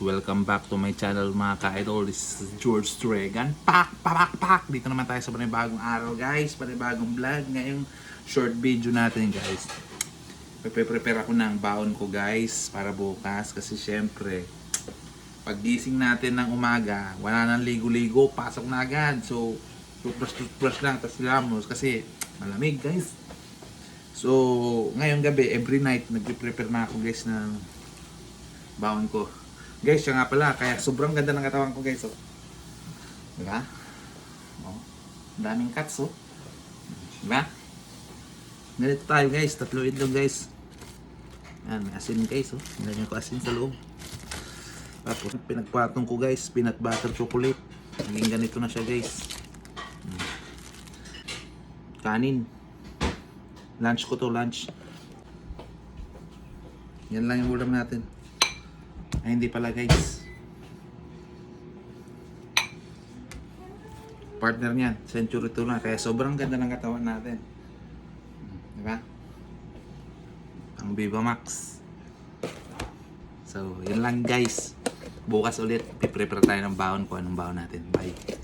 Welcome back to my channel mga ka-idol. This is George Stregan. Pak! Dito naman tayo sa panibagong araw guys. Panibagong vlog. Ngayong short video natin guys. Prepare ako ng baon ko guys para bukas. Kasi syempre, paggising natin ng umaga, wala nang ligo-ligo, pasok na agad. So, toothbrush lang, tapos lamos kasi malamig guys. So, ngayong gabi, every night, nagpe-prepare na ako guys ng baon ko. Guys, siya nga pala, kaya sobrang ganda ng katawan ko guys, oh. Diba? Oh, daming cuts, oh. Diba? Ganito tayo guys, 3 itlog guys. Yan, may asin guys, oh. Ganyan ko asin sa loob. Tapos, pinagpatong ko guys, peanut butter chocolate. Naging ganito na siya guys. Kanin. Lunch ko to, lunch. Yan lang yung ulam natin. Ay, hindi pala guys. Partner niyan, Century Tuna. Kaya sobrang ganda ng katawan natin. Diba? Ang Viva Max. So, yun lang guys. Bukas ulit, piprepare tayo ng baon ko. Anong baon natin. Bye.